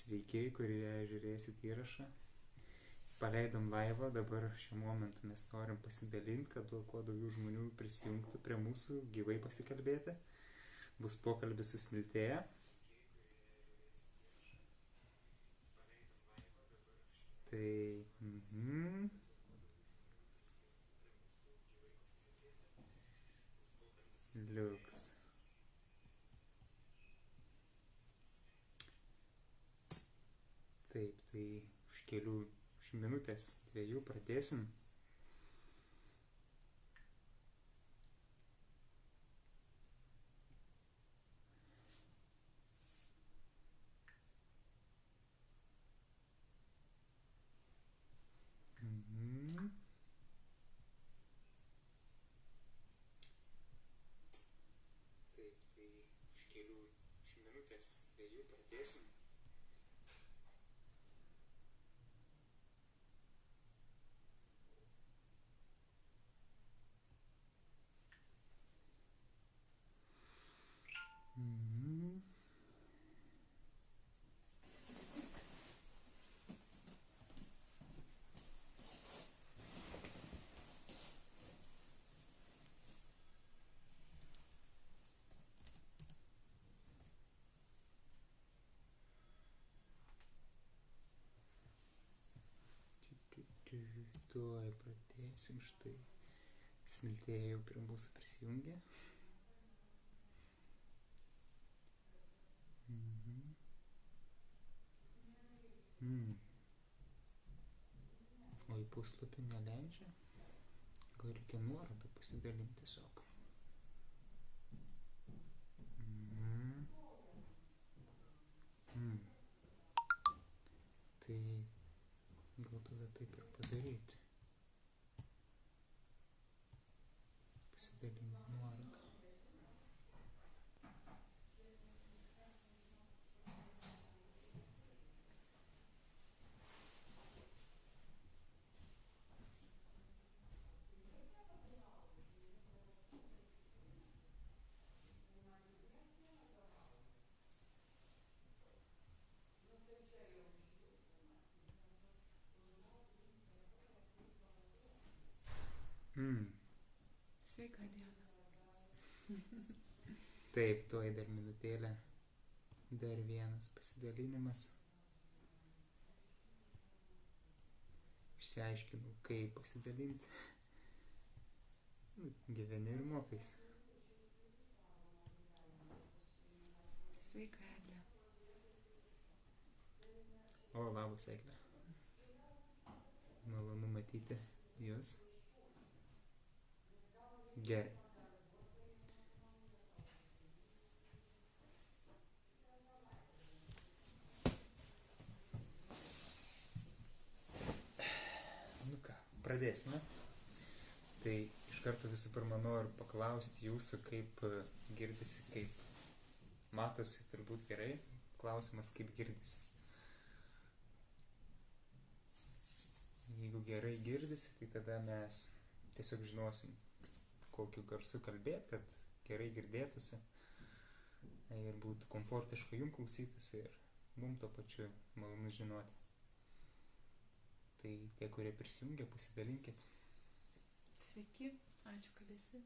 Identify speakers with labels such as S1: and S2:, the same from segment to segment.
S1: Sveiki, kurie žiūrėsit įrašą. Paleidom laivą, dabar šiuo momentu mes norim pasidalinti, kad kuo daugiau žmonių prisijungtų prie mūsų, gyvai pasikalbėti. Bus pokalbis su Smiltėja. Tai... Liuks. Taip, tai už minutės 2 pradėsim. Tuoj pradėsim, štai Smiltėja jau prie mūsų prisijungė. O į puslapį neleidžia? Gal reikia nuorodą pasidalinti tiesiog. Tai gal tada taip ir padaryti. Pasidalinti nuorodą.
S2: Sveika, Diana.
S1: Taip, tuoj dar minutėlę. Dar vienas pasidalinimas. Išsiaiškinau, kaip pasidalinti. Gyveni ir mokais.
S2: Sveika, Eglė.
S1: O, labas, Eglė. Malonu matyti jūs. Gerai. Nu ką, pradėsime. Tai iš karto visų pirma noriu paklausti jūsų, kaip girdisi, kaip matosi, turbūt gerai. Klausimas, kaip girdisi. Jeigu gerai girdisi, tai tada mes tiesiog žinosim, kokiu garsu kalbėti, kad gerai girdėtųsi ir būtų komfortiška jums klausytis ir mums to pačiu malonu žinoti. Tai tie, kurie prisijungia, pasidalinkit.
S2: Sveiki, ačiū, kad esi.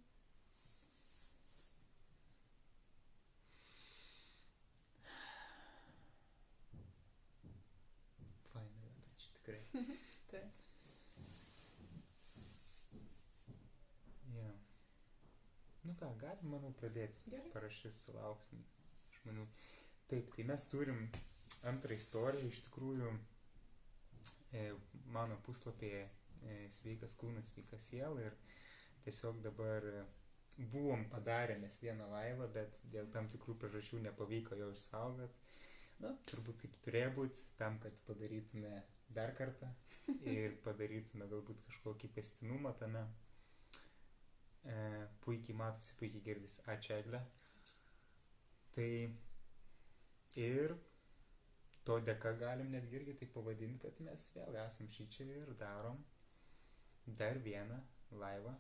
S1: Faina, bet čia tikrai.
S2: Taip.
S1: Ja. Nu ką, galim, manau, pradėti.
S2: Gerai.
S1: Parašys, sulauksim žmonių. Taip, tai mes turim antrą istoriją, iš tikrųjų mano puslapyje Sveikas kūnas, sveika siela ir tiesiog dabar buvom padarę mes vieną laivą, bet dėl tam tikrų priežasčių nepavyko jo išsaugot. Na, turbūt taip turėjo būti, tam, kad padarytume dar kartą ir padarytume galbūt kažkokį testinumą tame. Puikiai matosi, puikiai girdisi. Ačiū, Eglė. Tai ir to dėka galim netgi irgi taip pavadinti, kad mes vėl esam šičia ir darom dar vieną laivą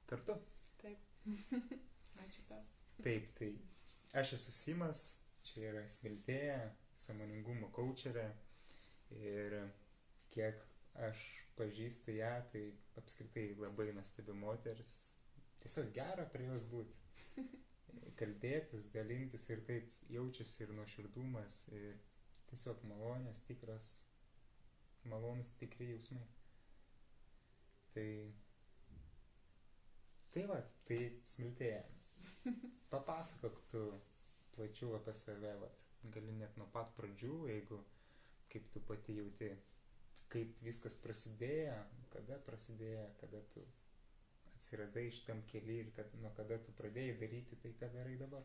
S1: kartu.
S2: Taip. Ačiū tau.
S1: Taip, tai aš esu Simas, čia yra Smiltėja, sąmoningumo kaučerė ir kiek aš pažįstu ją, tai apskritai labai nuostabi moteris, tiesiog gera prie jos būti, kalbėtis, dalintis ir taip jaučiasi ir nuoširdumas ir tiesiog malonės, malonus tikri jausmai. Tai va, tai Smiltėje, papasakok tu plačiau apie save, vat, gali net nuo pat pradžių, jeigu kaip tu pati jauti, kaip viskas prasidėjo, kada tu atsiradai šitam kely ir nuo kada tu pradėjai daryti tai, ką darai dabar.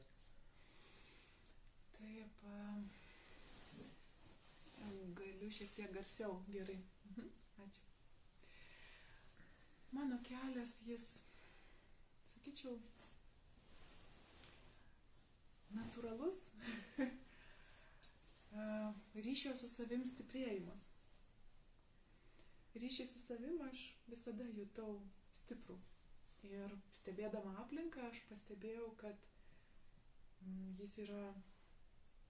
S2: Taip, galiu šiek tiek garsiau, gerai. Ačiū. Mano kelias, jis, sakyčiau, natūralus ryšio su savim stiprėjimas. Ryšį su savim aš visada jutau stiprų. Ir stebėdama aplinką aš pastebėjau, kad jis yra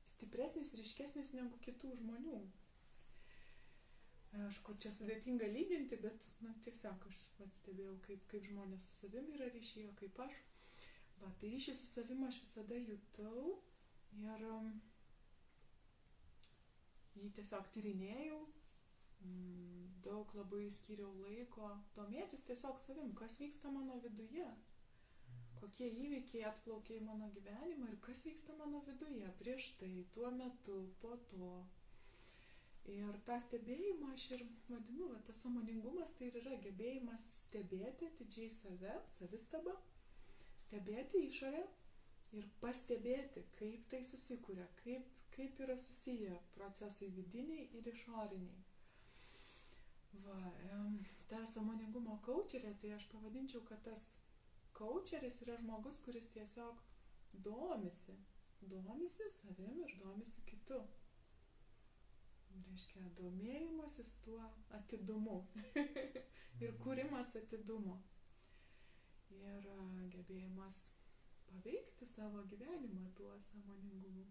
S2: stipresnis, ryškesnis negu kitų žmonių. Aišku, čia sudėtinga lyginti, bet tiesiog aš stebėjau, kaip žmonės su savim yra ryšyje, kaip aš. Tai ryšį su savim aš visada jutau ir jį tiesiog tyrinėjau, daug labai skyriau laiko domėtis tiesiog savim, kas vyksta mano viduje, kokie įvykiai atplaukė į mano gyvenimą ir kas vyksta mano viduje prieš tai, tuo metu, po to. Ir tą stebėjimą aš ir vadinu, tas sąmoningumas tai ir yra gebėjimas stebėti atidžiai save, savistaba, stebėti išorę ir pastebėti, kaip tai susikuria, kaip yra susiję procesai vidiniai ir išoriniai. Ta sąmoningumo kaučerė, tai aš pavadinčiau, kad tas kaučeris yra žmogus, kuris tiesiog domisi savim ir domisi kitu. Reiškia, domėjimasis tuo atidumu ir kūrimas atidumo. Ir gebėjimas paveikti savo gyvenimą tuo sąmoningumu.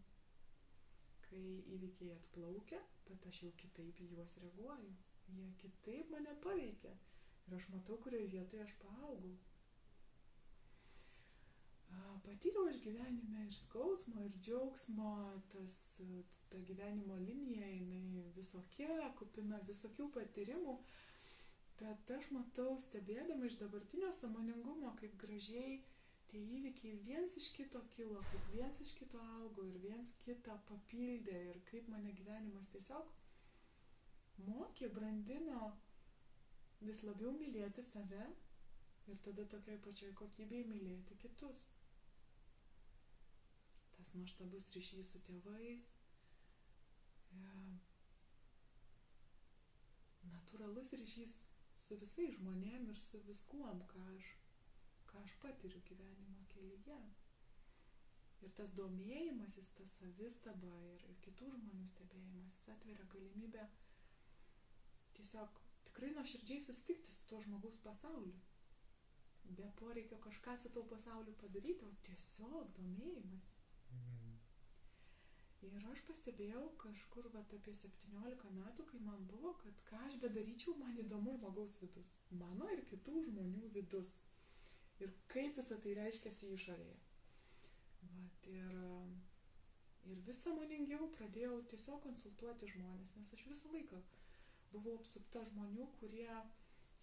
S2: Kai įvykiai atplaukia, bet aš jau kitaip į juos reaguoju. Jie kitaip mane paveikia. Ir aš matau, kurioje vietoje aš paaugau. Patyriau aš gyvenime ir skausmo, ir džiaugsmo, ta gyvenimo linija, jinai visokia, kupina visokių patyrimų, bet aš matau, stebėdama iš dabartinio sąmoningumo, kaip gražiai tie įvykiai viens iš kito kilo, kaip viens iš kito augo ir viens kitą papildė ir kaip mane gyvenimas tiesiog mokė, brandino vis labiau mylėti save ir tada tokioj pačioj kokybėje mylėti kitus. Tas nuostabus ryšys su tėvais, natūralus ryšys su visais žmonėm ir su viskuom, ką aš patiriu gyvenimo kelyje. Ir tas domėjimasis, tas savistaba ir kitų žmonių stebėjimas atveria galimybę tiesiog tikrai nuoširdžiai susitikti su to žmogaus pasauliu. Be poreikio kažką su to pasauliu padaryti, o tiesiog domėjimasis. Ir aš pastebėjau kažkur apie 17 metų, kai man buvo, kad ką aš bedaryčiau, man įdomu žmogaus vidus. Mano ir kitų žmonių vidus. Ir kaip visą tai reiškiasi išorėje. Ir vis sąmoningiau pradėjau tiesiog konsultuoti žmonės, nes aš visą laiką buvau apsupta žmonių, kurie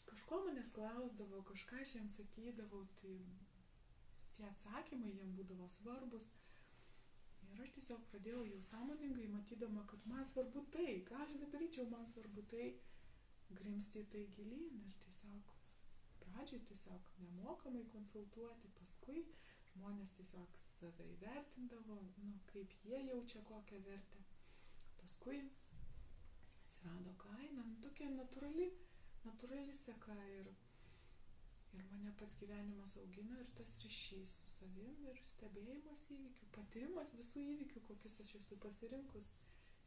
S2: kažko manęs klausdavo, kažką aš jiems sakydavau, tai tie atsakymai jiems būdavo svarbus. Ir aš tiesiog pradėjau jau sąmoningai, matydama, kad man svarbu tai, ką aš bedaryčiau, man svarbu tai, grimsti tai gilyn ir tiesiog pradžiai tiesiog nemokamai konsultuoti, paskui žmonės tiesiog save įvertindavo, kaip jie jaučia kokią vertę. Paskui atsirado kaina, tokia natūrali seka ir mane pats gyvenimas augino ir tas ryšys su savim ir stebėjimas įvykių, patyrimas visų įvykių, kokius aš esu pasirinkus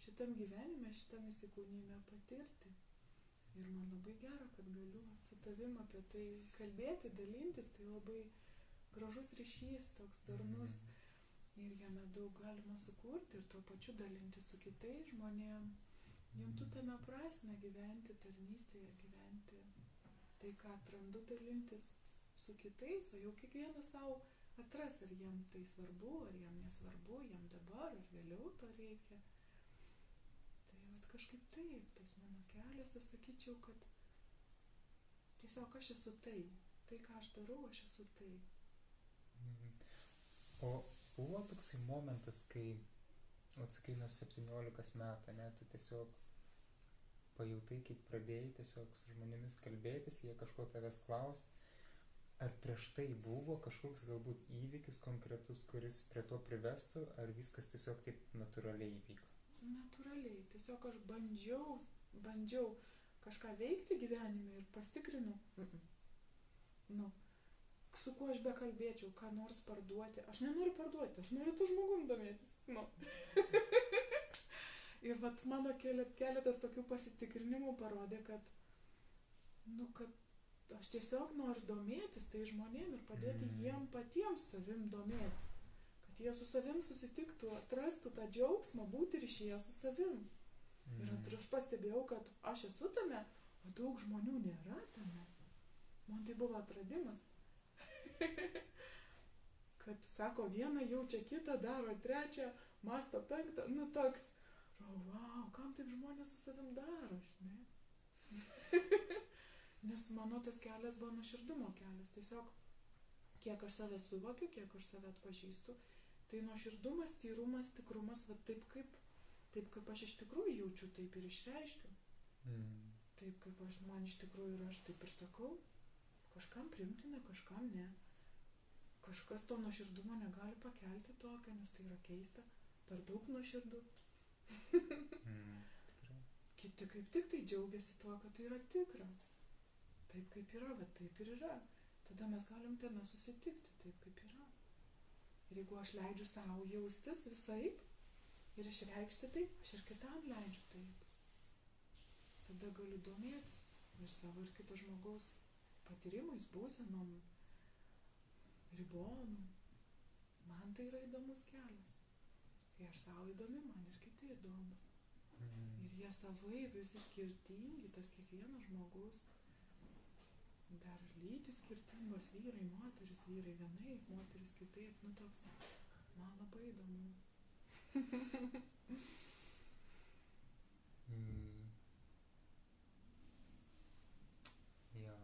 S2: šitam gyvenime, šitam įsikūnijime patirti. Ir man labai gera, kad galiu su tavim apie tai kalbėti, dalintis, tai labai gražus ryšys, toks darnus. Ir jame daug galima sukurti ir tuo pačiu dalinti su kitais žmonėm. Juntu tame prasme gyventi, tarnystėje gyventi. Tai, ką atrandu, dalintis su kitais, o jau kiekvienas savo atras, ar jam tai svarbu, ar jam nesvarbu, jam dabar, ar vėliau to reikia. Tai vat kažkaip taip, tas mano kelias, aš sakyčiau, kad tiesiog aš esu tai, ką aš darau, aš esu tai.
S1: O buvo toksai momentas, kai, atsakai, nuo 17 metų, ne, tu tiesiog pajautai, kaip pradėjai tiesiog su žmonėmis kalbėtis, jie kažko tavęs klaust. Ar prieš tai buvo kažkoks galbūt įvykis konkretus, kuris prie to privestų, ar viskas tiesiog taip natūraliai įvyko?
S2: Natūraliai, tiesiog aš bandžiau kažką veikti gyvenime ir pastikrinu. Nu, su kuo aš bekalbėčiau, ką nors parduoti. Aš nenoriu parduoti, aš noriu to žmogum domėtis. Nu. Ir vat mano keletas tokių pasitikrinimų parodė, kad aš tiesiog noriu domėtis tai žmonėm ir padėti jiem patiems savim domėtis. Kad jie su savim susitiktų, atrastų tą džiaugsmą, būti ryšyje su savim. Ir aš pastebėjau, kad aš esu tame, o daug žmonių nėra tame. Man tai buvo atradimas. Kad, sako, vieną jaučia kitą, daro trečią, mąsto penktą, nu toks, wow, kam taip žmonės su savim daro, žinai? Nes mano tas kelias buvo nuoširdumo kelias. Tiesiog, kiek aš save suvokiu, kiek aš save atpažįstu, tai nuoširdumas, tyrumas, tikrumas, va taip kaip aš iš tikrųjų jaučiu, taip ir išreiškiu. Taip kaip man iš tikrųjų ir aš taip ir sakau. Kažkam priimtina, kažkam ne. Kažkas to nuoširdumo negali pakelti tokio, nes tai yra keista, per daug nuoširdu. Kiti kaip tik tai džiaugiasi tuo, kad tai yra tikra. Taip kaip yra, bet taip ir yra. Tada mes galim tame susitikti, taip kaip yra. Ir jeigu aš leidžiu savo jaustis visaip ir išreikšti taip, aš ir kitam leidžiu taip. Tada galiu domėtis ir savo ir kito žmogaus patyrimais, būsenom, ribom. Man tai yra įdomus kelias. Kai aš savo įdomi, man ir kiti įdomus. Ir jie savai visi skirtingi, tas kiekvienas žmogus. Dar lytis skirtingos, vyrai, moteris, vyrai vienaip, moteris kitaip. Nu toks, man labai įdomu.
S1: Jo.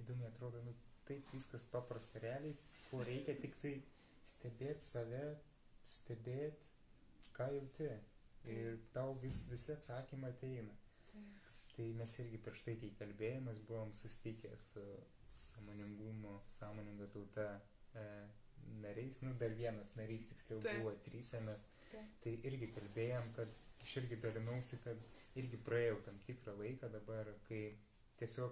S1: Įdomiai atrodo, taip viskas paprasta, realiai, ko reikia tik tai stebėti save, stebėti, ką jauti. Ir tau visi atsakymai ateina. Tai mes irgi prieš tai, kai kalbėjomės, buvom susitikę su sąmoninga tauta nariais, dar vienas narys tiksliau buvo, 3 mes. Tai irgi kalbėjom, kad aš irgi dalinausi, kad irgi praėjau tam tikrą laiką dabar, kai tiesiog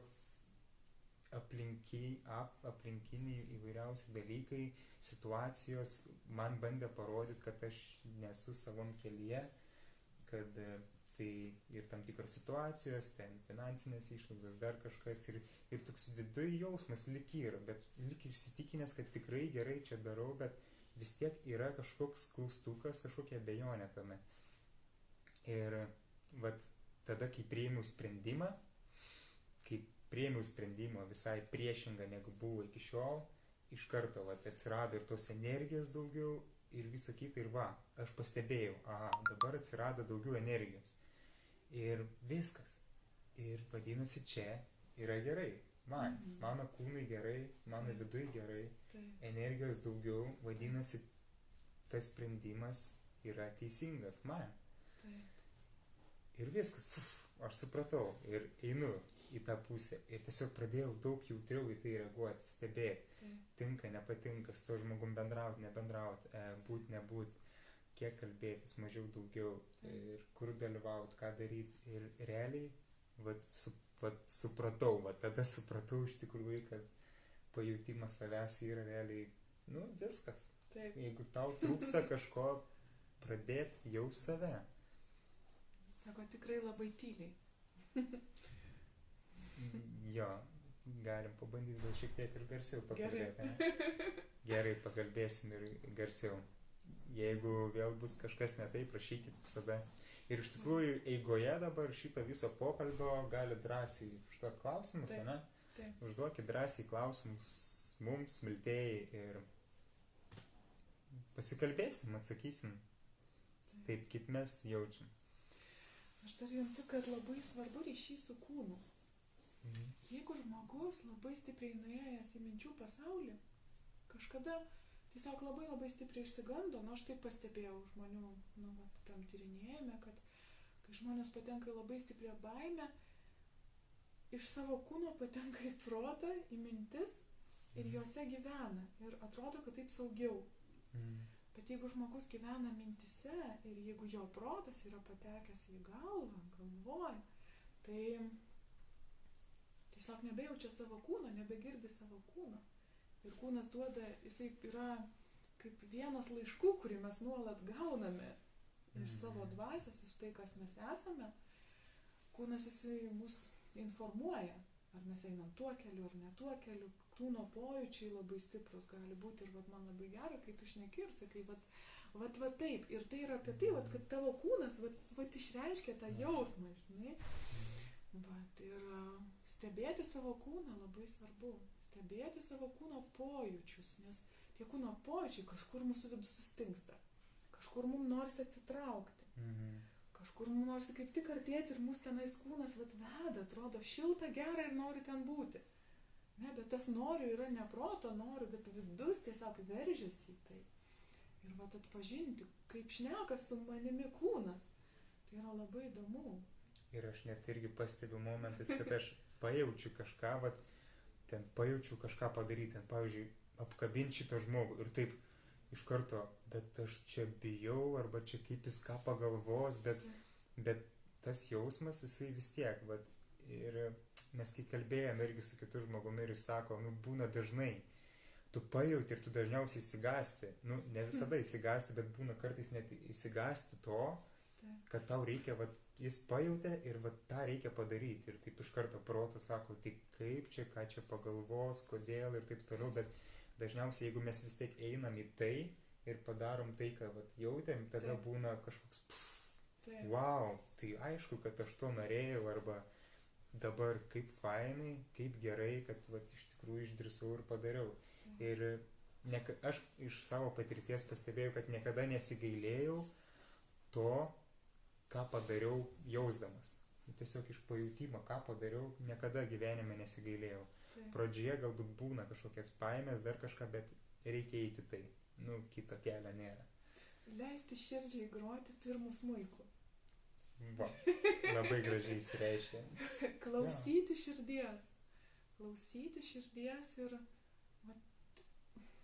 S1: aplinkiniai įvairiausi dalykai, situacijos man bandė parodyti, kad aš nesu savam kelyje, kad tai ir tam tikros situacijos, ten finansinės išlaidos, dar kažkas ir toks viduj jausmas lyg yra, bet lyg įsitikinęs, kad tikrai gerai čia darau, bet vis tiek yra kažkoks klaustukas, kažkokia abejonė tame. Ir vat tada, kai priėmiau sprendimą visai priešingą negu buvo iki šiol, iš karto atsirado ir tos energijos daugiau ir visa kita ir aš pastebėjau, dabar atsirado daugiau energijos. Ir viskas. Ir vadinasi, čia yra gerai. Mano kūnui gerai, mano vidui gerai, energijos daugiau, vadinasi, tas sprendimas yra teisingas man. Ir viskas, aš supratau ir einu į tą pusę. Ir tiesiog pradėjau daug jautriau į tai reaguoti, stebėti. Tinka, nepatinka, su to žmogum bendrauti, nebendrauti, būt, nebūt, kiek kalbėtis, mažiau, daugiau, ir kur dalyvauti, ką daryti. Ir realiai, supratau, tada supratau iš tikrųjų, kad pajutimas savęs yra realiai, viskas. Jeigu tau trūksta kažko, pradėti jau save.
S2: Sako, tikrai labai tyliai.
S1: Jo, galim pabandyti gal šiek tiek ir garsiau pakalbėti. Gerai, pakalbėsim ir garsiau. Jeigu vėl bus kažkas ne taip, prašykit visada. Ir iš tikrųjų, eigoje dabar šito viso pokalbio gali drąsiai užduoti klausimus, ne?
S2: Taip.
S1: Užduokit drąsiai klausimus mums, smiltėjai, ir pasikalbėsim, atsakysim taip, kaip mes jaučiam.
S2: Aš dar juntu, kad labai svarbu ryšys su kūnu. Jeigu žmogus labai stipriai nuėjęs į minčių pasaulį, kažkada tiesiog labai stipriai išsigando, aš taip pastebėjau žmonių, tam tyrinėjame, kad kai žmonės patenka į labai stiprią baimę, iš savo kūno patenka į protą, į mintis ir juose gyvena. Ir atrodo, kad taip saugiau. Bet jeigu žmogus gyvena mintise ir jeigu jo protas yra patekęs į galvą, galvoja, tai tiesiog nebejaučia savo kūno, nebegirdi savo kūno. Ir kūnas duoda, jisai yra kaip vienas laiškų, kurį mes nuolat gauname iš savo dvasios, iš tai, kas mes esame. Kūnas jisai mus informuoja, ar mes einam tuo keliu ar ne tuo keliu. Kūno pojūčiai labai stiprus gali būti ir man labai gera, kai tu šneki ir sakai, taip. Ir tai yra apie tai, kad tavo kūnas išreiškia tą jausmą, žinai. Ir stebėti savo kūną labai svarbu. Stebėti savo kūno pojūčius, nes tie kūno pojūčiai kažkur mūsų vidus sustingsta. Kažkur mums norisi atsitraukti. Kažkur mums norisi kaip tik artėti ir mūsų tenais kūnas veda, atrodo šilta, gera ir nori ten būti. Ne, bet tas noriu yra ne proto noriu, bet vidus tiesiog veržiasi į tai. Ir atpažinti, kaip šneka su manimi kūnas. Tai yra labai įdomu.
S1: Ir aš net irgi pastebiu momentais, kad aš pajaučiu kažką, ten pajaučiu kažką padaryti, ten, pavyzdžiui, apkabinti šitą žmogų ir taip iš karto, bet aš čia bijau, arba čia kaip jis ką pagalvos, bet tas jausmas, jisai vis tiek, ir mes kai kalbėjom irgi su kitu žmogumi ir jis sako, būna dažnai, tu pajauti ir tu dažniausiai įsigasti, ne visada įsigasti, bet būna kartais net įsigasti to, kad tau reikia, jis pajautė ir tą reikia padaryti. Ir taip iš karto protas sako, tai kaip čia, ką čia pagalvos, kodėl ir taip toliau, bet dažniausiai jeigu mes vis tiek einam į tai ir padarom tai, ką jautėm, tada būna kažkoks wow, tai aišku, kad aš to norėjau, arba dabar kaip fainai, kaip gerai, kad iš tikrųjų išdrįsau ir padariau. Ir aš iš savo patirties pastebėjau, kad niekada nesigailėjau to, ką padariau jausdamas. Tiesiog iš pajutimo, ką padariau, niekada gyvenime nesigailėjau. Pradžioje galbūt būna kažkokias baimės, dar kažką, bet reikia eiti tai. Kito kelio nėra.
S2: Leisti širdžiai groti pirmu smuiku.
S1: Labai gražiai įsireiškia.
S2: Klausyti širdies. Klausyti širdies ir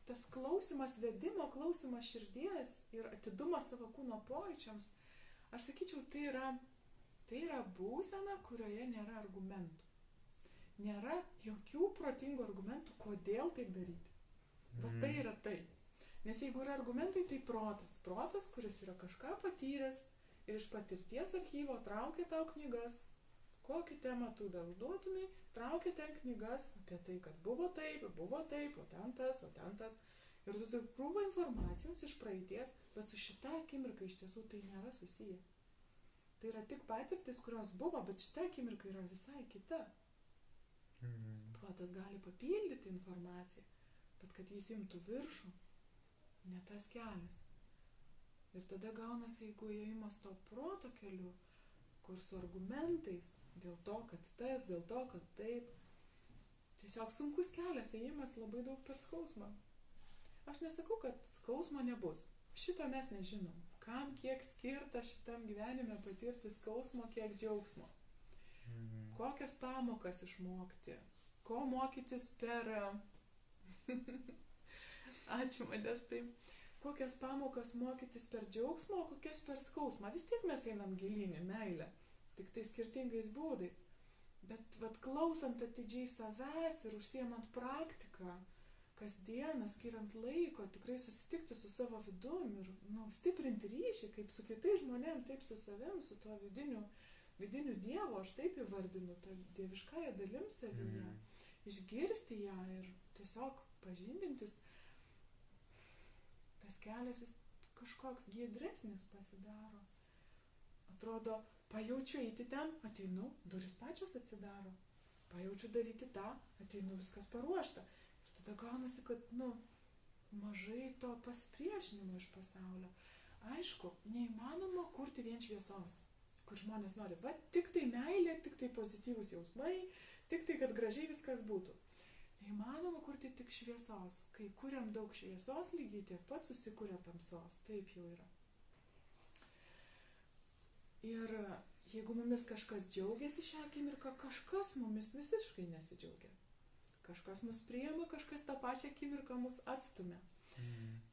S2: tas klausimas vedimo, klausimas širdies ir atidumas savo kūno pojūčiams, aš sakyčiau, tai yra būsena, kurioje nėra argumentų. Nėra jokių protingų argumentų, kodėl taip daryti. Tai yra tai. Nes jeigu yra argumentai, tai protas. Protas, kuris yra kažką patyręs ir iš patirties archyvo traukia tau knygas. Kokį temą tu užduotumai, traukia ten knygas apie tai, kad buvo taip, o ten tas. Ir tu turi krūvą informacijos iš praeities, bet su šita akimirka iš tiesų tai nėra susiję. Tai yra tik patirtis, kurios buvo, bet šita akimirka yra visai kita. Protas gali papildyti informaciją, bet kad jis imtų viršų, ne tas kelias. Ir tada gaunasi, jeigu ėjimas to proto keliu, kur su argumentais, dėl to, kad tas, dėl to, kad taip, tiesiog sunkus kelias, ėjimas labai daug per skausmą. Aš nesakau, kad skausmo nebus. Šito mes nežinom. Kam kiek skirta šitam gyvenime patirti skausmo, kiek džiaugsmo. Kokias pamokas išmokti. Ko mokytis per... Ačiū, Modestai. Kokias pamokas mokytis per džiaugsmą, o kokias per skausmą. Vis tiek mes einam gilinį meilę, tik tai skirtingais būdais. Bet klausant atidžiai savęs ir užsiemant praktiką, kasdieną, skiriant laiko, tikrai susitikti su savo vidum ir stiprinti ryšį, kaip su kitais žmonėm, taip su savim, su tuo vidiniu Dievu, aš taip įvardinu, tą dieviškąją dalim savyje. išgirsti ją ir tiesiog pažindintis, tas kelias jis kažkoks giedresnis pasidaro. Atrodo, pajaučiu eiti ten, ateinu, duris pačios atsidaro. Pajaučiu daryti tą, ateinu, viskas paruošta. Ir tada gaunasi, kad, mažai to pasipriešinimo iš pasaulio. Aišku, neįmanoma kurti vien šviesos, kur žmonės nori, va, tik tai meilė, tik tai pozityvūs jausmai, tik tai, kad gražiai viskas būtų. Neįmanoma kurti tik šviesos. Kai kuriam daug šviesos, lygiai tiek pat susikuria tamsos. Taip jau yra. Ir jeigu mumis kažkas džiaugiasi šią akimirką, kažkas mumis visiškai nesidžiaugia. Kažkas mus priima, kažkas tą pačią akimirką mus atstumia.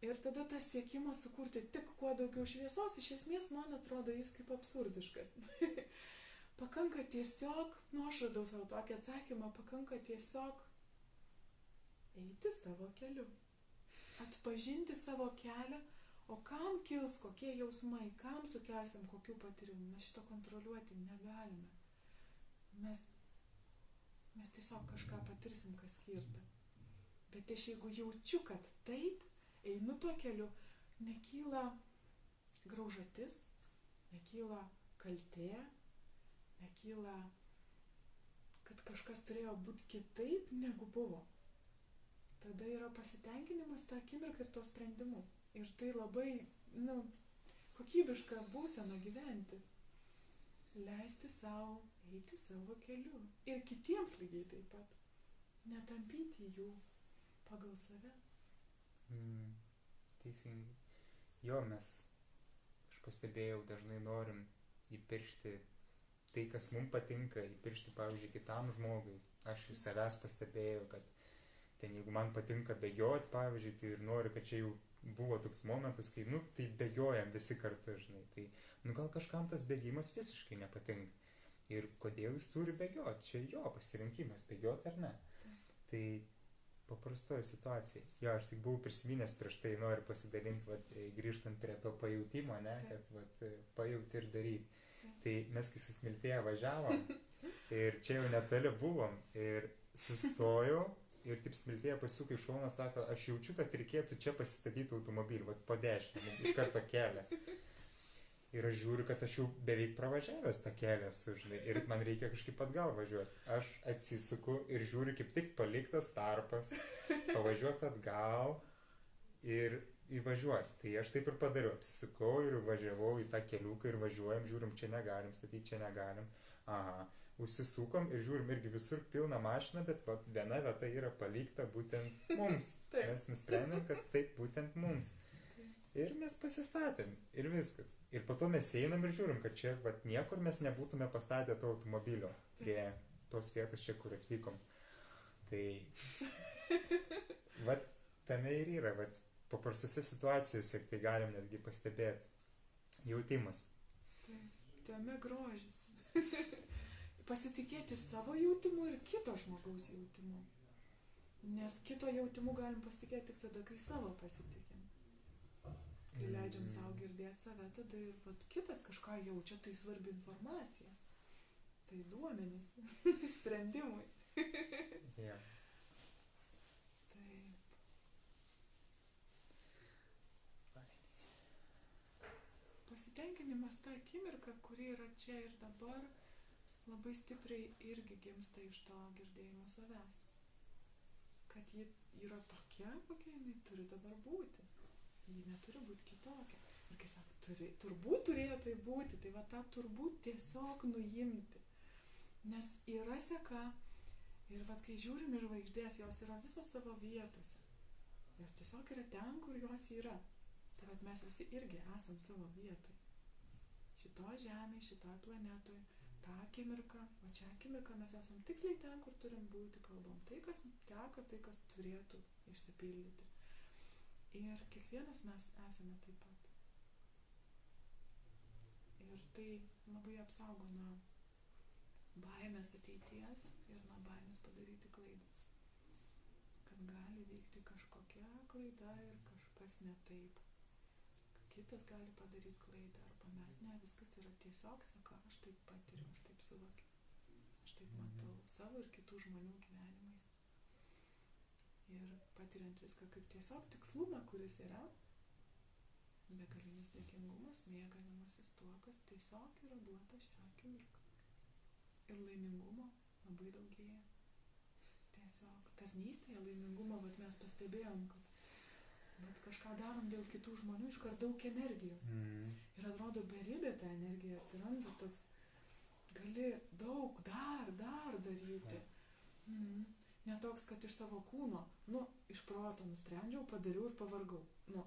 S2: Ir tada tas siekimas sukurti tik kuo daugiau šviesos, iš esmės, man atrodo, jis kaip absurdiškas. Pakanka tiesiog, aš radau savo tokį atsakymą, pakanka tiesiog eiti savo keliu. Atpažinti savo kelią, o kam kils kokie jausmai, kam sukelsim kokių patyrimų, mes šito kontroliuoti negalime. Mes tiesiog kažką patirsim, kas skirta. Bet aš jeigu jaučiu, kad taip, einu tuo keliu, nekyla graužatis, nekyla kaltė, nekyla, kad kažkas turėjo būti kitaip, negu buvo. Tada yra pasitenkinimas tą akimirką ir to sprendimu. Ir tai labai, kokybiška būsena gyventi. Leisti savo, eiti savo keliu. Ir kitiems lygiai taip pat. Netampyti jų pagal save.
S1: Teisingai. Jo, aš pastebėjau, dažnai norim įpiršti tai, kas mums patinka, įpiršti, pavyzdžiui, kitam žmogui. Aš iš savęs pastebėjau, kad ten jeigu man patinka bėgioti, pavyzdžiui, tai ir noriu, kad čia jau buvo toks momentas, kai, tai bėgiojam visi kartu, žinai. Tai, gal kažkam tas bėgimas visiškai nepatinka. Ir kodėl jis turi bėgioti? Čia jo pasirinkimas, bėgioti ar ne. Tai paprastoji situacija. Jo, aš tik buvau prisiminęs prieš tai, noriu pasidalinti, grįžtant prie to pajautimo, ne, kad pajauti ir daryti. Tai mes kai su Smiltėja važiavom ir čia jau netoli buvom ir sustojau ir taip Smiltėja pasuko į šoną, sako, aš jaučiu, kad reikėtų čia pasistatyti automobilį, po dešinę, iš karto kelias. Ir aš žiūriu, kad aš jau beveik pravažiavęs tą kelią, žinai, ir man reikia kažkaip atgal važiuoti. Aš atsisuku ir žiūriu, kaip tik paliktas tarpas, pavažiuoti atgal ir įvažiuoti. Tai aš taip ir padariau, apsisukau ir važiavau į tą keliuką ir važiuojam, žiūrim, čia negalim statyti, čia negalim. Aha, užsisukom ir žiūrim irgi visur pilna mašina, bet viena vieta yra palikta būtent mums. Mes nusprendėm, kad taip būtent mums. Ir mes pasistatėm ir viskas. Ir po to mes einam ir žiūrim, kad čia niekur mes nebūtume pastatę to automobilio prie tos vietos čia, kur atvykom. Tai tame ir yra, paprastose situacijose, tai galim netgi pastebėti. Jautimas.
S2: Tame grožis. Pasitikėti savo jautimu ir kito žmogaus jautimu. Nes kito jautimu galim pasitikėti tik tada, kai savo pasitikim. Kai leidžiam savo girdėti save, tada ir kitas kažką jaučia, tai svarbi informacija. Tai duomenys sprendimui.
S1: Yeah.
S2: Taip. Pasitenkinimas ta akimirka, kuri yra čia ir dabar, labai stipriai irgi gimsta iš to girdėjimo savęs. Kad ji yra tokia, kokia jinai turi dabar būti. Ji neturi būti kitokia. Ir kai sako, turbūt turėjo tai būti, tai tą turbūt tiesiog nuimti. Nes yra seka ir kai žiūrim į žvaigždės, jos yra visos savo vietose. Jos tiesiog yra ten, kur jos yra. Tai mes visi irgi esam savo vietoj. Šitoj žemėje, šitoj planetoj, tą akimirką, o čia akimirką mes esam tiksliai ten, kur turim būti, kalbam. Tai, kas teka, tai, kas turėtų išsipildyti. Ir kiekvienas mes esame taip pat. Ir tai labai apsaugo nuo baimės ateities ir nuo baimės padaryti klaidą. Kad gali vykti kažkokia klaida ir kažkas ne taip. Kitas gali padaryti klaidą arba mes ne, viskas yra tiesiog seka, aš taip patiriu, aš taip suvokiu. Aš taip matau savo ir kitų žmonių gyvenimais. ir patiriant viską kaip tiesiog tikslumą, kuris yra, begalinis dėkingumas, mėgavimasis tuo, kas tiesiog yra duota šią akimirką. Ir laimingumo labai daugėja. Tiesiog tarnystėje laimingumo, bet mes pastebėjom, kad bet kažką darom dėl kitų žmonių, iškart daug energijos. Ir atrodo, beribė ta energija atsiranda toks, gali daug dar daryti. Ne toks, kad iš savo kūno, iš proto nusprendžiau, padariau ir pavargau. Ne,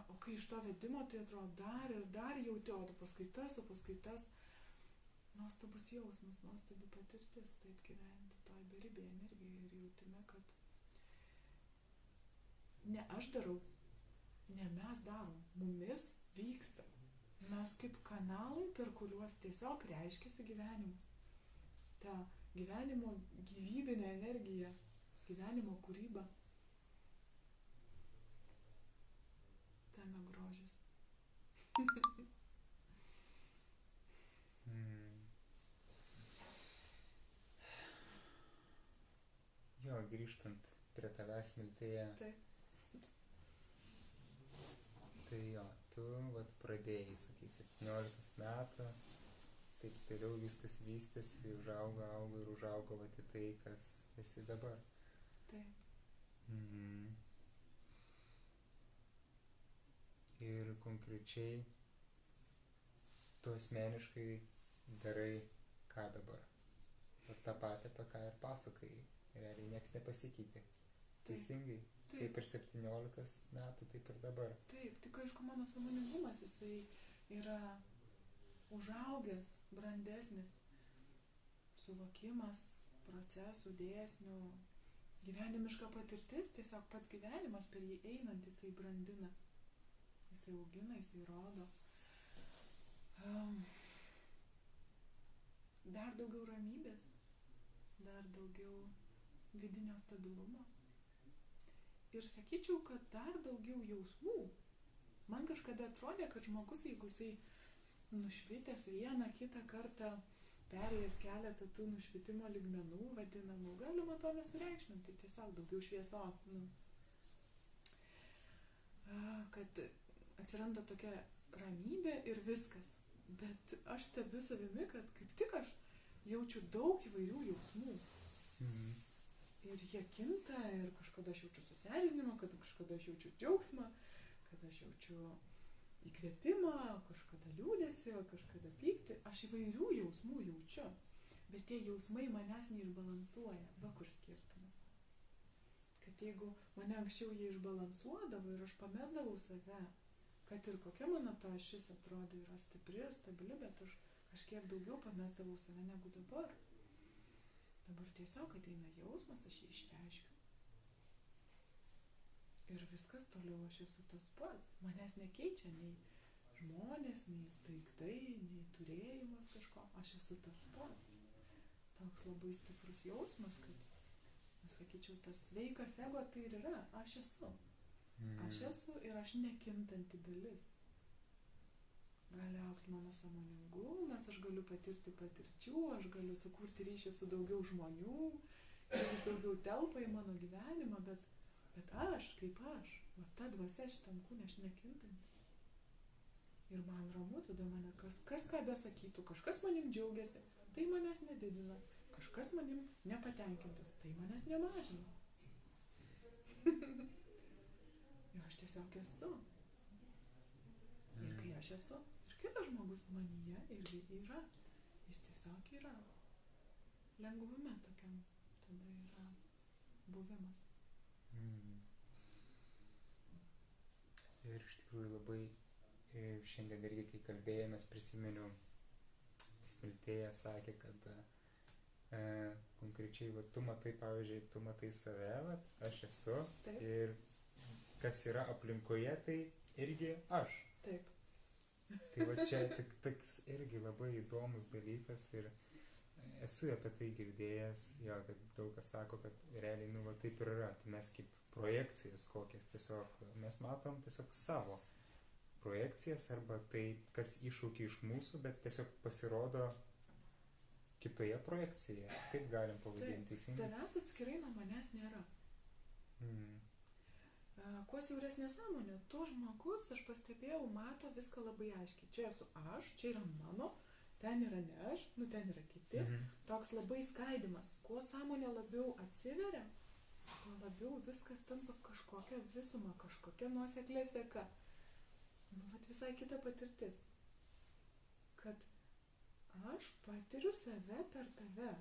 S2: o kai iš to vedimo, tai atrodo dar jauti, o paskui tas. Nuostabus jausmas, nuostabi patirtis, taip gyventi toj beribėje energijoje ir jautime, kad ne aš darau, ne mes darom, mumis vyksta. Mes kaip kanalai, per kuriuos tiesiog reiškiasi gyvenimas. Ta gyvenimo gyvybinė energija, gyvenimo kūryba. Tame grožis.
S1: Jo, grįžtant prie tavęs, Miltėja.
S2: Taip.
S1: Tai jo, tu pradėjai, sakai, 17 metų, taip toliau viskas vystėsi, augo ir užaugo į tai, kas esi dabar.
S2: Taip.
S1: Ir konkrečiai tu asmeniškai darai ką dabar? Ta patį, apie ką ir pasakai. Realiai nieks nepasikeitė. Teisingai?
S2: Taip.
S1: Kaip ir 17 metų, taip ir dabar.
S2: Taip, tik aišku, mano sąmoningumas, jisai yra užaugęs, brandesnis, suvokimas, procesų, dėsnių, gyvenimiška patirtis, tiesiog pats gyvenimas per jį einant, jisai brandina, jisai augina, jisai rodo. Dar daugiau ramybės, dar daugiau vidinio stabilumo. Ir sakyčiau, kad dar daugiau jausmų. Man kažkada atrodė, kad žmogus, jeigu jisai nušvitęs vieną kitą kartą, perėjęs keletą tų nušvitimo lygmenų vadinamų, galima to nesureikšminti, tiesiog daugiau šviesos. Kad atsiranda tokia ramybė ir viskas. Bet aš stebiu savimi, kad kaip tik aš jaučiu daug įvairių jausmų. Ir jie kinta, ir kažkada aš jaučiu susierzinimą, kažkada aš jaučiu džiaugsmą, kad aš jaučiu įkvėpimą, kažkada liūdesį, kažkada pyktį. Aš įvairių jausmų jaučiu, bet tie jausmai manęs neišbalansuoja. Va kur skirtumas. Kad jeigu mane anksčiau jie išbalansuodavo ir aš pamesdavau save, kad ir kokia mano ta ašis atrodo yra stipri ir stabili, bet aš kažkiek daugiau pamesdavau save negu dabar. Dabar tiesiog ateina jausmas, aš jį išreiškiu. Ir viskas toliau aš esu tas pats. Manęs nekeičia nei žmonės, nei daiktai, nei turėjimas kažko. Aš esu tas pats. Toks labai stiprus jausmas, kad, aš sakyčiau, tas sveikas ego tai ir yra. Aš esu. Aš esu ir aš nekintanti dalis. Gali augti mano sąmoningumas, aš galiu patirti patirčių, aš galiu sukurti ryšį su daugiau žmonių, vis daugiau telpa į mano gyvenimą, bet aš, kaip aš, ta dvasia šitam kūne, aš nekintanti. Ir man ramu, tada mane kas ką besakytų, kažkas manim džiaugiasi, tai manęs nedidina, kažkas manim nepatenkintas, tai manęs nemažina. Ir aš tiesiog esu. Ir kai aš esu, ir kitas žmogus manyje irgi yra. Jis tiesiog yra. Lengvume tokiam tada yra buvimas.
S1: Ir iš tikrųjų labai šiandien irgi, kai kalbėjomės, prisimenu, Miltėja sakė, kad konkrečiai tu matai, pavyzdžiui, tu matai save, aš esu. Taip. Ir kas yra aplinkoje, tai irgi aš.
S2: Taip.
S1: Tai čia toks irgi labai įdomus dalykas ir esu apie tai girdėjęs, kad daug kas sako, kad realiai taip ir yra. Tai mes kaip projekcijas kokias tiesiog, mes matom tiesiog savo projekcijas arba tai, kas iššūkia iš mūsų, bet tiesiog pasirodo kitoje projekcijoje. Taip galim pavadinti.
S2: Tavęs atskirai nuo manęs nėra. Kuo siauresnė sąmonė, tuo žmogus, aš pastebėjau, mato viską labai aiškiai. Čia esu aš, čia yra mano, ten yra ne aš, ten yra kiti. Toks labai skaidimas. Kuo sąmonė labiau atsiveria, tuo labiau viskas tampa kažkokia visuma, kažkokia nuoseklė seka. Vat visai kita patirtis. Kad aš patiriu save per tave.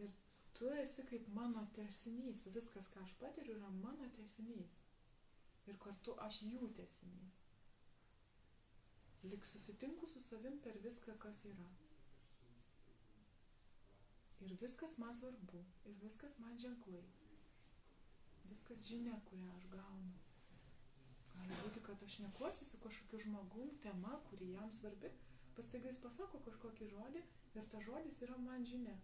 S2: Ir tu esi kaip mano tęsinys. Viskas, ką aš patiriu, yra mano tęsinys. Ir kartu aš jų tęsinys. Lyg susitinku su savim per viską, kas yra. Ir viskas man svarbu. Ir viskas man ženklai. Viskas žinia, kurią aš gaunu. Gali būti, kad aš šnekuosi su kažkokiu žmogum, tema, kuri jam svarbi. Staiga jis pasako kažkokį žodį ir ta žodis yra man žinia.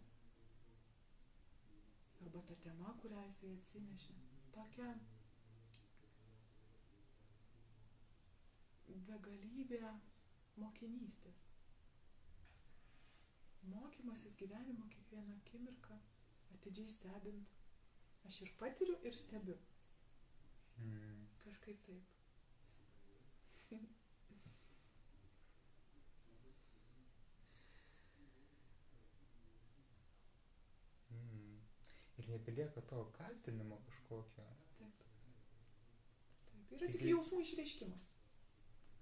S2: Arba ta tema, kurią jisai atsinešė. Tokia begalybė mokinystės. Mokymasis gyvenimo kiekvieną akimirką, atidžiai stebint. Aš ir patiriu, ir stebiu. Kažkaip taip.
S1: Ir nebelieka to kaltinimo kažkokio.
S2: Taip. Yra tik jausmų išreiškimas.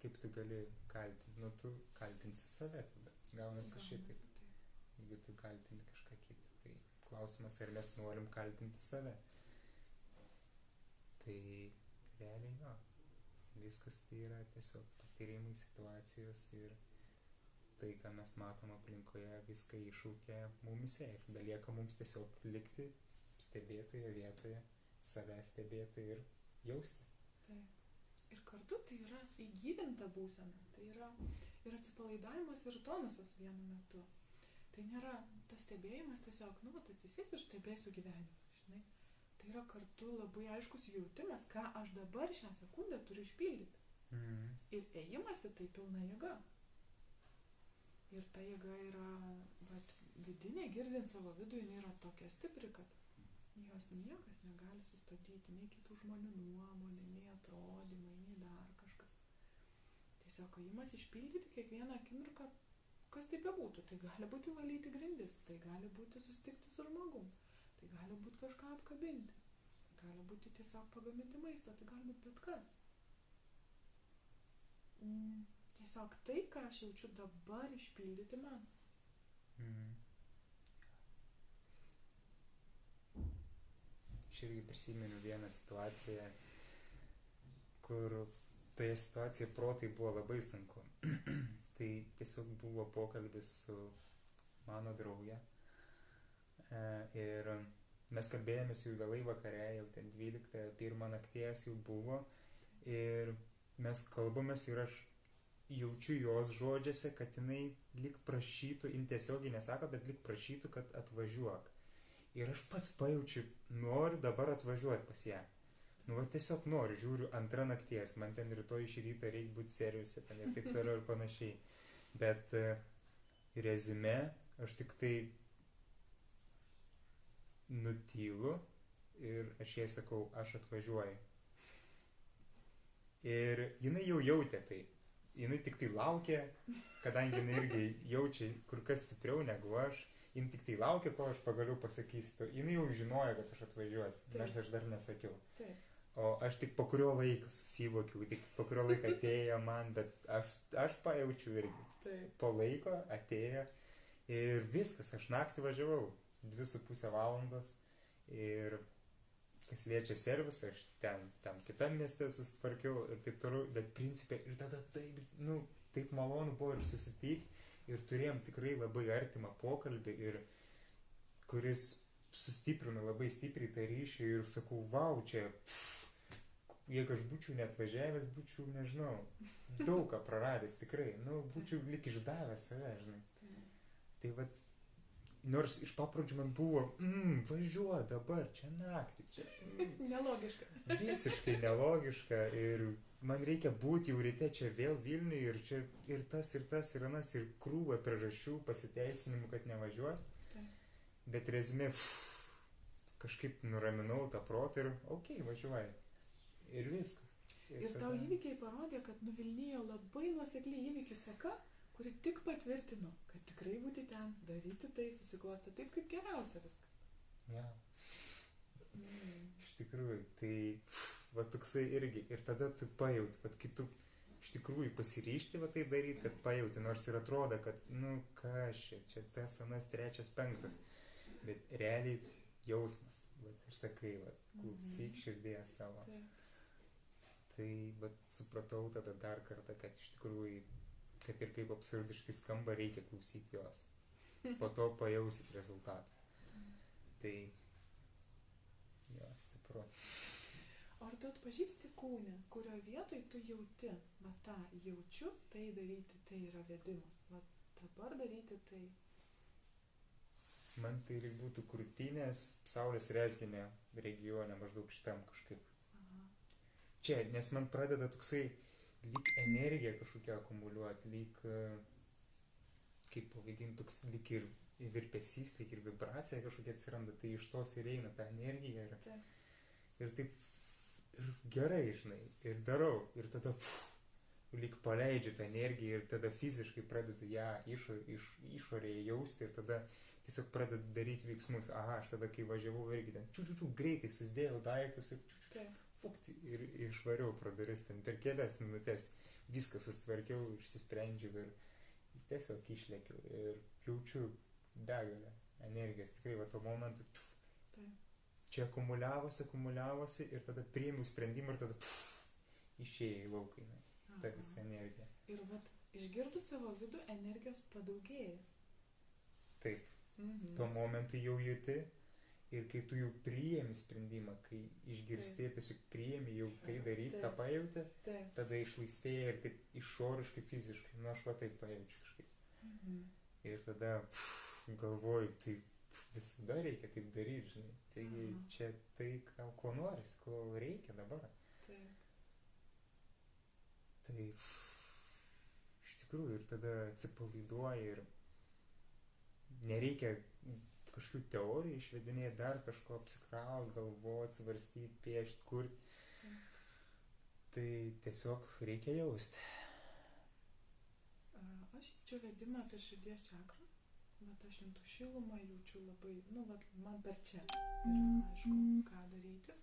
S1: Kaip tu gali kaltinti? Tu kaltinsi save tada. Gaunasi šitaip. Jeigu tu kaltini kažką kitą. Tai klausimas, ar mes norim kaltinti save. Tai realiai viskas tai yra tiesiog patyrimai, situacijos ir tai, ką mes matom aplinkoje, viską iššaukia mumise ir belieka mums tiesiog likti stebėtoje vietoje, save stebėti ir jausti.
S2: Taip. Ir kartu tai yra įgyvinta būsena. Tai yra ir atsipalaidavimas, ir tonusas vienu metu. Tai nėra tas stebėjimas tiesiog, atsisėsiu ir stebėsiu gyvenimą, žinai. Tai yra kartu labai aiškus jautimas, ką aš dabar šią sekundę turiu išpildyti. Ir ėjimas į tai pilna jėga. Ir ta jėga yra vidinė, girdint savo vidų, jinai yra tokia stipri, kad jos niekas negali sustabdyti, nei kitų žmonių nuomonė, nei atrodymai, nei dar kažkas. Tiesiog ėjimas išpildyti kiekvieną akimirką, kas tai bebūtų. Tai gali būti valyti grindis, tai gali būti susitikti su žmogum, tai gali būti kažką apkabinti, tai gali būti tiesiog pagaminti maisto, tai gali būti bet kas. Tiesiog tai, ką aš jaučiu dabar, išpildyti man.
S1: Aš irgi prisimenu vieną situaciją, kur toje situacijoje protai buvo labai sunku. Tai tiesiog buvo pokalbis su mano drauge. Ir mes kalbėjomės jau vėlai vakare, jau ten 12:01 nakties jau buvo. Ir mes kalbamės ir aš jaučiu jos žodžiuose, kad jinai lyg prašytų, jin tiesiogiai nesako, bet lyg prašytų, kad atvažiuok. Ir aš pats pajaučiu, noriu dabar atvažiuoti pas ją. Tiesiog noriu, žiūriu, 2 nakties, man ten rytoj iš ryto reikia būti servise, ir taip toliau ir panašiai. Bet reziume, aš tik tai nutylu ir aš jai sakau, aš atvažiuoju. Ir jinai jau jautė tai. Jinai tik tai laukė, kadangi jinai irgi jaučia kur kas stipriau negu aš. Jin tik tai laukia, kol aš pagaliau pasakysiu. Jinai jau žinojo, kad aš atvažiuosiu, nors aš dar nesakiau.
S2: Taip.
S1: O aš tik po kurio laiko susivokiau, tik po kurio laiko atėjo man, bet aš pajaučiu irgi.
S2: Taip.
S1: Po laiko atėjo ir viskas, aš naktį važiavau 2,5 valandos ir kas liečia servisą, aš ten kitam mieste susitvarkiau ir taip toliau, bet principė ir tada taip malonu buvo ir susitikti. Ir turėjom tikrai labai artimą pokalbį, ir kuris sustiprino labai stipriai tą ryšį ir sakau, vau, čia, jeigu aš būčiau neatvažiavęs, būčiau, nežinau, daug ką praradęs tikrai, būčiau lyg išdavęs save, žinai. Tai nors iš papradžių man buvo, važiuoju dabar, čia naktį, čia.
S2: Nelogiška.
S1: Visiškai nelogiška ir man reikia būti jau ryte čia vėl Vilniuje ir čia ir tas, ir anas, ir krūva priežasčių, pasiteisinimų, kad nevažiuoti. Bet reziumė, kažkaip nuraminau tą protą ir važiuoju. Ir viskas.
S2: Ir tau įvykiai parodė, kad nuvilnijo labai nuosekli įvykių seka, kuri tik patvirtino, kad tikrai būti ten, daryti tai, susiklosti taip, kaip geriausia viskas.
S1: Ja. Iš tikrųjų, tai va toksai irgi. Ir tada tu pajauti, kad kai tu iš tikrųjų pasiryžti va tai daryti, kad pajauti, nors ir atrodo, kad, kas čia tas, anas, trečias, penktas. Bet realiai jausmas, va, ir sakai, va, klausyk širdės savo. Tai va supratau tada dar kartą, kad iš tikrųjų, kad ir kaip absurdiškai skamba, reikia klausyti jos. Po to pajausit rezultatą. Tai, stipru.
S2: O ar tu atpažįsti kūne, kurio vietoj tu jauti, va tą jaučiu, tai daryti, tai yra vedimas. Va dabar daryti tai.
S1: Man tai būtų krūtinės saulės rezginė regione, maždaug šitam kažkaip. Čia, nes man pradeda toksai lyg energija kažkokia akumuliuoti, lyg, kaip pavadinti, toks lyg ir virpesys, lyg ir vibracija kažkokia atsiranda, tai iš tos ir eina ta energija ir taip, ir gerai, žinai, ir darau, ir tada lyg paleidžiu tą energiją ir tada fiziškai pradedu ją išorėje jausti ir tada tiesiog pradedu daryti veiksmus. Aha, aš tada, kai važiavau irgi ten, greitai susidėjau daiktus ir ir išvariau pro duris ten per kelias minutės, viską sustvarkiau, išsisprendžiau ir tiesiog išlėkiau ir jaučiu begalę energijos, tikrai va tuo momentu čia akumuliavosi ir tada priėmiau sprendimą ir tada išėjau į lauką, ta visa energija.
S2: Ir vat išgirdus savo vidų energijos padaugėja.
S1: Taip, tuo momentu jau jauti. Ir kai tu jau priėmi sprendimą, kai išgirsti, tiesiog priėmi jau tai daryti, ką pajauti, tada išlaisvėja ir taip išoriškai, fiziškai, aš va taip pajaučiu kažkaip. Ir tada galvoju, tai visada reikia taip daryti, žinai. Taigi čia tai, ko norisi, ko reikia dabar. Tai iš tikrųjų ir tada atsipalaiduoji ir nereikia kažkokių teorijų išvedinėti, dar kažko apsikrauti, galvoti, svarstyti, piešti, kurti. Tai tiesiog reikia jausti.
S2: Aš jaučiu vedimą per širdies čakrą. Vat aš juntu šilumą, jaučiu labai, man per čia yra aišku, ką daryti.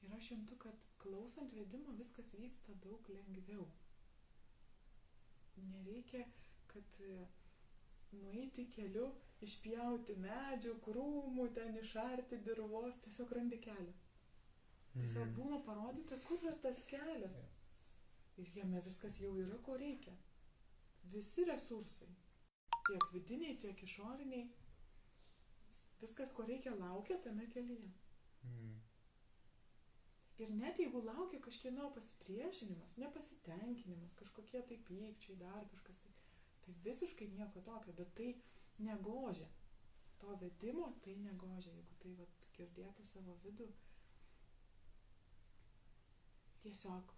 S2: Ir aš juntu, kad klausant vedimo viskas vyksta daug lengviau. Nereikia, kad nueiti keliu, išpjauti medžių, krūmų, ten išarti dirvos, tiesiog randi kelią. Tiesiog būna parodyta, kur yra tas kelias. Ir jame viskas jau yra, ko reikia. Visi resursai, tiek vidiniai, tiek išoriniai, viskas, ko reikia, laukia tame kelyje. Ir net jeigu laukia kažkieno pasipriešinimas, nepasitenkinimas, kažkokie tai pykčiai, dar kažkas tai visiškai nieko tokio, bet tai negožia. To vedimo tai negožia, jeigu tai girdėti savo vidų. Tiesiog,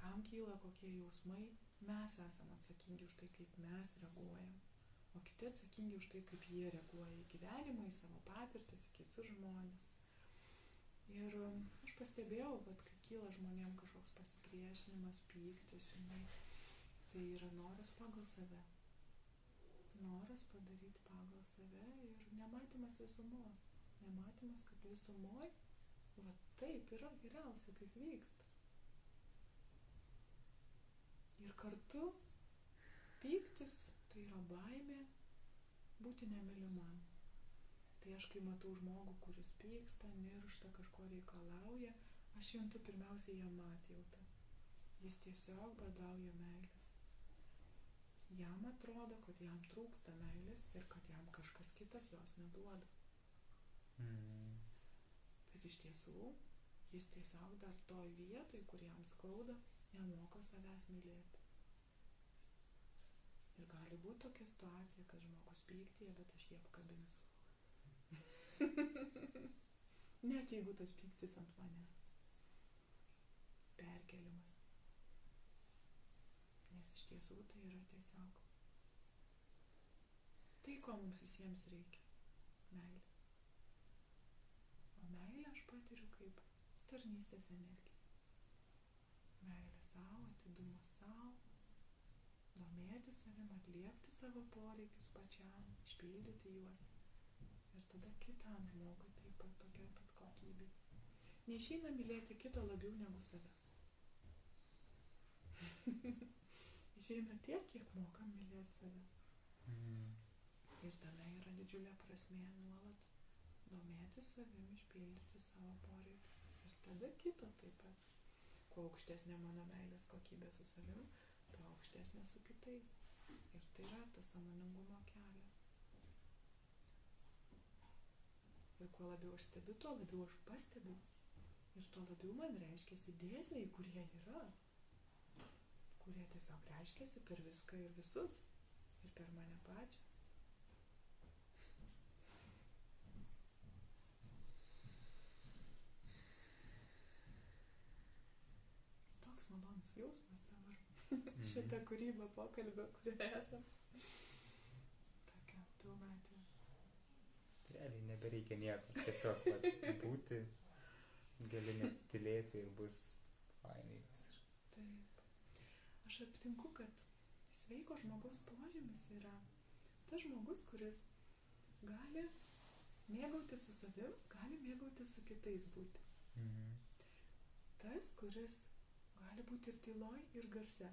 S2: kam kyla kokie jausmai, mes esame atsakingi už tai, kaip mes reaguojam, o kiti atsakingi už tai, kaip jie reaguoja į gyvenimą, į savo patirtis, į kitus žmonės. Ir aš pastebėjau, kai kyla žmonėm kažkoks pasipriešinimas, pyktis, žinai, tai yra noras pagal save. Noras padaryti pagal save ir nematymas visumos. Nematymas, kad visumoj, taip yra geriausia, kaip vyksta. Ir kartu pyktis tai yra baimė būti nemylimam. Tai aš kai matau žmogų, kuris pyksta, niršta, kažko reikalauja, aš juntu pirmiausiai jam atjautą. Jis tiesiog badauja meilės. Jam atrodo, kad jam trūksta meilės ir kad jam kažkas kitas jos neduoda. Bet iš tiesų, jis tiesiog dar toj vietoj, kur jam skauda, nemoko savęs mylėti. Ir gali būti tokia situacija, kad žmogus pyktyje, bet aš jį apkabinsiu. Net jeigu tas pyktis ant manęs. Perkelimas. Nes iš tiesų tai yra tiesiog tai, ko mums visiems reikia. Meilės. meilę aš patiriu kaip tarnystės energiją. Meilė savo, atidumas savo, domėti savim, atliepti savo poreikius pačiam, išpildyti juos. Ir tada kitam žmogui taip pat tokia pat kokybė. Neišeina mylėti kito labiau negu save. Išeina tiek, kiek mokam mylėti save. Ir tame yra didžiulė prasmė nuolat domėti savim, išpildyti savo poreikius. Ir tada kito taip pat. Kuo aukštesnė mano meilės kokybė su savim, tuo aukštesnė su kitais. Ir tai yra tas sąmoningumo kelias. Ir kuo labiau aš stebiu, tuo labiau aš pastebiu. Ir tuo labiau man reiškiasi dėsniai, kurie yra. Kurie tiesiog reiškiasi per viską ir visus. Ir per mane pačią. Toks malonus jausmas dabar. Šitą kūrybą pokalbio, kurioje esam. Tokia pilnatvė.
S1: Realiai nebereikia nieko. Tiesiog būti, gali net tylėti ir bus fainai.
S2: Taip. Aš aptinku, kad sveiko žmogaus požymis yra tas žmogus, kuris gali mėgautis su savim, gali mėgautis su kitais būti. Tas, kuris gali būti ir tyloj, ir garse.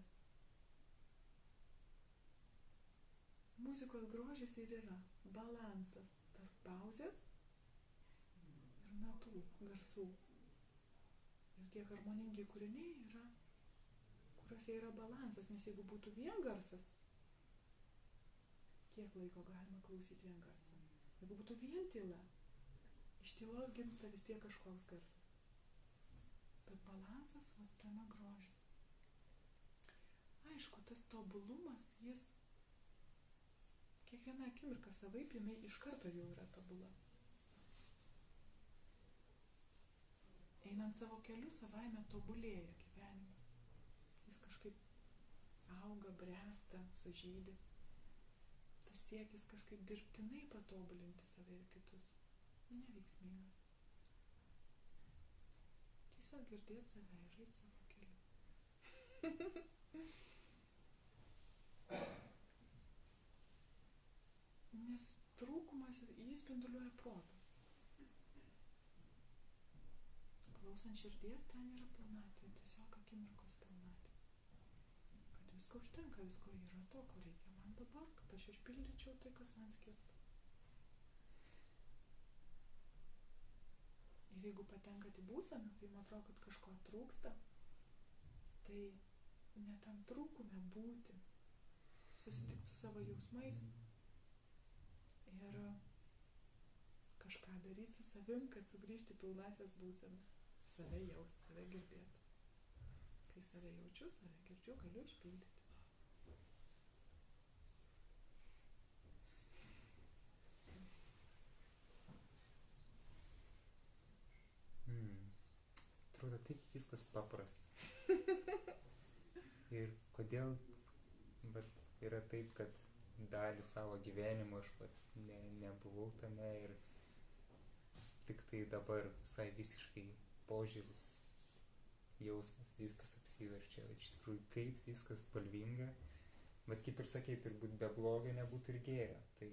S2: Muzikos grožis ir yra balansas tarp pauzės ir natų, garsų. Ir tie harmoningi kūriniai yra, kuriuose yra balansas, nes jeigu būtų vien garsas, kiek laiko galima klausyti vien garsą? Jeigu būtų vien tyla, iš tylos gimsta vis tiek kažkoks garsas. Bet balansas, va tame grožis. Aišku, tas tobulumas, jis kiekviena akimirka savaip, jinai iš karto jau yra tobula. Einant savo keliu, savaime tobulėja gyvenimas. Jis kažkaip auga, bręsta, sužydi. Tas siekis kažkaip dirbtinai patobulinti save ir kitus neveiksmingas. Tiesiog girdėti save ir eiti savo keliu. Nes trūkumas jį spinduliuoja protą. Klausant širdies, ten yra pilnatvė, tiesiog akimirkos pilnatvė. Kad visko užtenka, visko yra to, ko reikia man dabar, kad aš išpildyčiau tai, kas man skirta. Ir jeigu patenkat į būseną, kai man atrodo, kad kažko trūksta, tai ne tam trūkume būti, susitikti su savo jausmais ir kažką daryti su savim, kad sugrįžti pilnatvės būseną. Save jaust, save girdėti. Kai save jaučiu, save girdžiu, galiu išpildyti.
S1: Atrodo taip viskas paprasta. Ir kodėl yra taip, kad dalį savo gyvenimo aš nebuvau tame ir tik tai dabar visai visiškai požiūris, jausmas, viskas apsiverčia. Iš tikrųjų, kaip viskas spalvinga, bet kaip ir sakei, turbūt be blogio nebūtų ir gėrio. Tai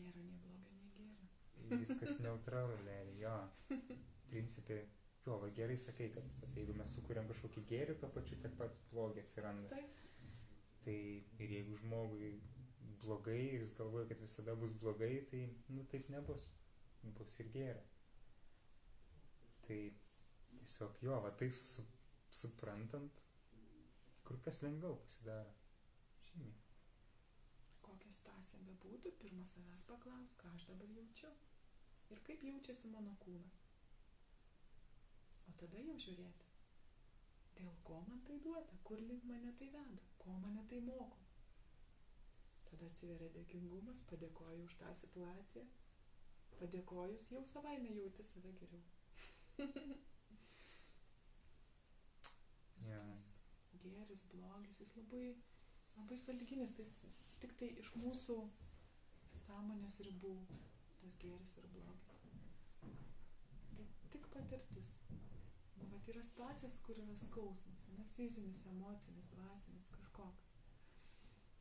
S2: nėra nei blogio, nei gėrio.
S1: Viskas neutralu, jo. Principė, jo, va gerai sakai, kad jeigu mes sukuriam kažkokį gėrį, to pačiu tiek pat blogį atsiranda.
S2: Taip.
S1: Tai ir jeigu žmogui blogai ir jis galvoja, kad visada bus blogai, tai taip nebus. Bus ir gėrio. Tai tiesiog jo, va tai suprantant, kur kas lengviau pasidaro. Žymiai.
S2: Kokia situacija bebūtų, pirmą savęs paklaus, ką aš dabar jaučiu ir kaip jaučiasi mano kūnas. O tada jau žiūrėti, dėl ko man tai duota, kur link mane tai veda, ko mane tai moko. Tada atsiveria dėkingumas, padėkoju už tą situaciją. Padėkojus jau savaime jauti save geriau.
S1: Yeah.
S2: Gėris, blogis, jis labai, labai sąlyginis, tai tik tai iš mūsų sąmonės ribų tas gėris ir blogis. Tai patirtis. Nu, vat yra situacijos, kur yra skausmas, ne fizinis, emocinis, dvasinis, kažkoks,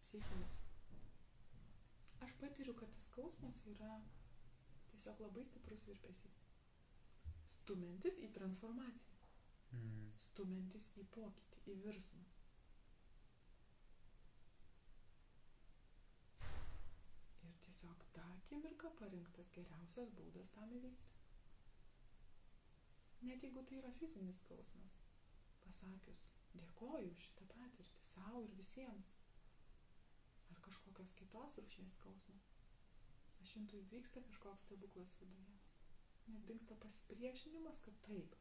S2: psichinis. Aš patiriu, kad tas skausmas yra tiesiog labai stiprus virpesys. Stumiantis į transformaciją. Stumiantis į pokytį, į virsmą. Ir tiesiog tą akimirką parinktas geriausias būdas tam įveikti. Net jeigu tai yra fizinis skausmas, pasakius, dėkoju už šitą patirtį, sau ir visiems. Ar kažkokios kitos rūšies skausmas. Aš juntu, vyksta kažkoks stebuklas viduje. Nes dingsta pasipriešinimas, kad taip.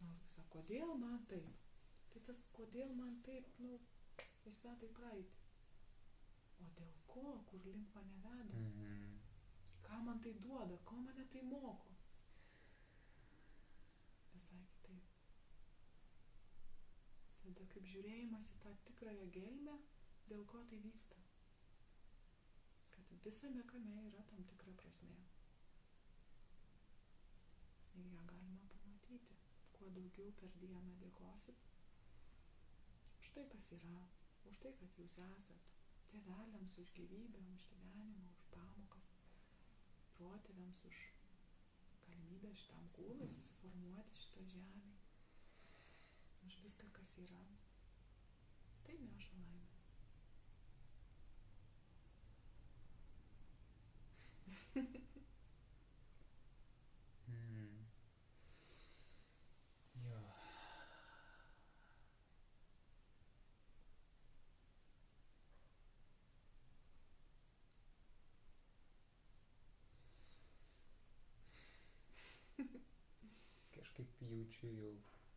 S2: Nu, visa, kodėl man taip? Tai tas, kodėl man taip, jis veda į praeitį. O dėl ko, kur link mane veda? Ką man tai duoda, ko mane tai moko? Visai kitaip. Tada kaip žiūrėjimas į tą tikrąją gelmę, dėl ko tai vyksta. Kad visame kame yra tam tikra prasmė. Ir ją galima pamatyti. Kuo daugiau per dieną dėkosit už tai, kas yra, už tai, kad jūs esat, tėveliams už gyvybę, už gyvenimą, už pamokas, protėviams už galimybę šitam kūnui susiformuoti šitą žemę, už viską, kas yra. Tai neša laimę.
S1: Jo. Kažkaip jaučiu jau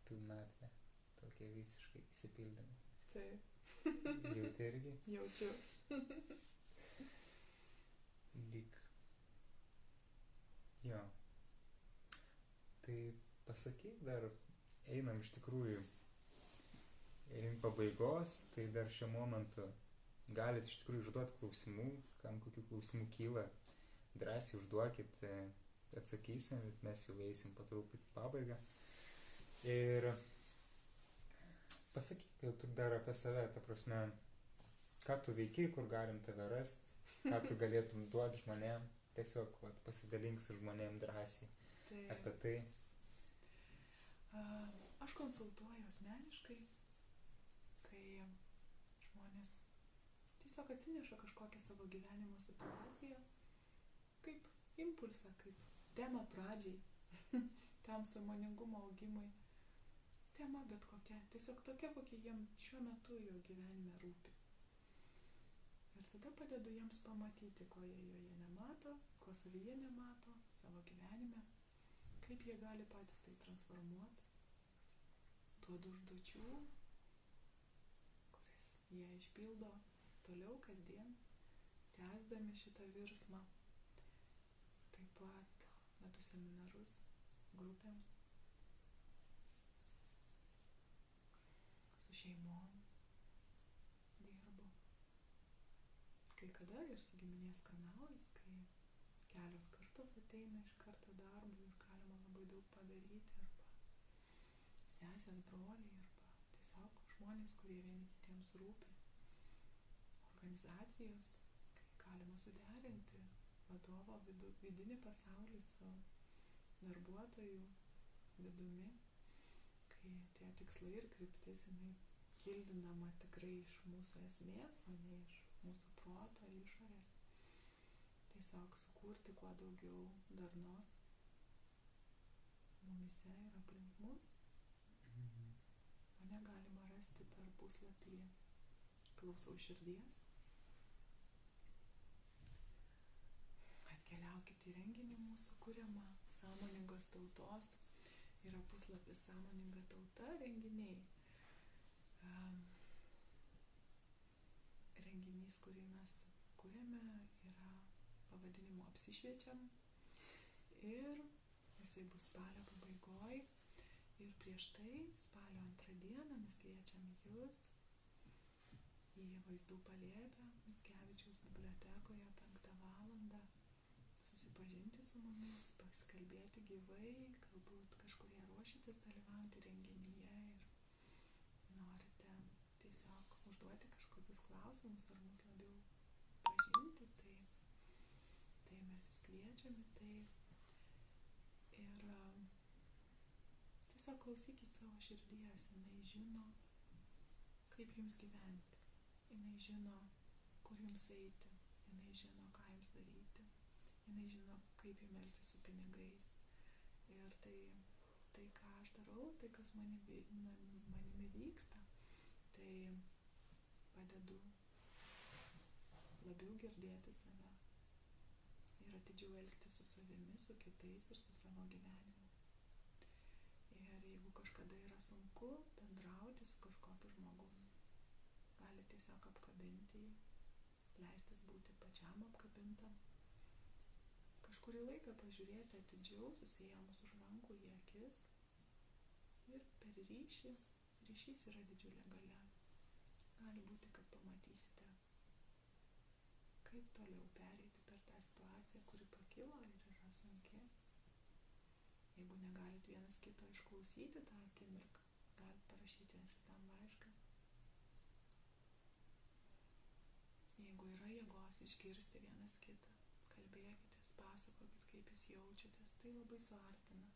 S1: pilnatvę, tokia visiškai įsipildymą.
S2: Taip.
S1: Jauti irgi?
S2: Jaučiu.
S1: Lyg. Jo. Tai pasakyk dar, einam iš tikrųjų link pabaigos, tai dar šiuo momentu galit iš tikrųjų užduoti klausimų, kam kokių klausimų kyla, drąsiai užduokit, atsakysim, bet mes jau eisim po truputį pabaigą. Ir pasakyk jau tu dar apie save, ta prasme, ką tu veiki, kur galim tave rasti, ką tu galėtum duoti žmonėm, tiesiog pasidalink su žmonėm drąsiai apie tai.
S2: Aš konsultuoju asmeniškai, kai žmonės tiesiog atsineša kažkokią savo gyvenimo situaciją, kaip impulsą, kaip temą pradžiai, tam sąmoningumo augimui. Tema bet kokia, tiesiog tokia, kokia jiem šiuo metu jo gyvenime rūpi. Ir tada padedu jiems pamatyti, ko jie joje nemato, ko savyje nemato, savo gyvenime, kaip jie gali patys tai transformuoti. Duodu užduočių, kurias jie išpildo toliau kasdien, tęsdami šitą virsmą. Taip pat vedu seminarus grupėms, su šeimom dirbu. Kai kada ir su giminės kanalais, kai kelios kartos ateina iš karto darbų ir galima labai daug padaryti, arba sesės, broliai, arba tiesiog žmonės, kurie vieni kitiems rūpi. Organizacijos, kai galima suderinti vadovo vidinį pasaulį su darbuotojų vidumi, kai tie tikslai ir kryptis, jinai kildinama tikrai iš mūsų esmės, o ne iš mūsų proto išorės. Tiesiog sukurti kuo daugiau darnos mumise ir aplink mus. Mane galima rasti per puslapį Klausau širdies. Atkeliaukit į renginį mūsų kuriamą Sąmoningos tautos. Yra puslapis Sąmoninga tauta renginiai. Renginys, kurį mes kuriame, yra pavadinimu Apsišviečiam. Ir jisai bus spalio pabaigoj. Ir prieš tai, spalio 2 dieną, mes kviečiam jūs į Vaizdų palėpę Mickevičiaus bibliotekoje 5 valandą susipažinti su mumis, pasikalbėti gyvai, galbūt kažkurie ruošitės dalyvauti renginyje ir norite tiesiog užduoti kažkokius klausimus ar mus labiau pažinti, tai mes jūs kviečiame tai. Ir tiesiog klausykit savo širdies, jinai žino, kaip jums gyventi, jinai žino, kur jums eiti, jinai žino, ką jums daryti, jinai žino, kaip jums elgtis su pinigais. Ir tai ką aš darau, tai kas manimi vyksta, tai padedu labiau girdėti save ir atidžiau elgtis su savimi, su kitais ir su savo gyvenimu. Ir jeigu kažkada yra sunku bendrauti su kažkokiu žmogumi, gali tiesiog apkabinti jį, leistis būti pačiam apkabintam, kažkurį laiką pažiūrėti atidžiau, susijėmus už rankų į akis ir per ryšį. Ryšys yra didžiulė galia. Gali būti, kad pamatysite, kaip toliau pereiti per tą situaciją, kuri pakilo ir yra sunki. Jeigu negalit vienas kito išklausyti tą akimirką, galit parašyti vienas kitam laišką. Jeigu yra jėgos išgirsti vienas kitą, kalbėkitės, pasakokit, kaip jūs jaučiatės, tai labai suartina.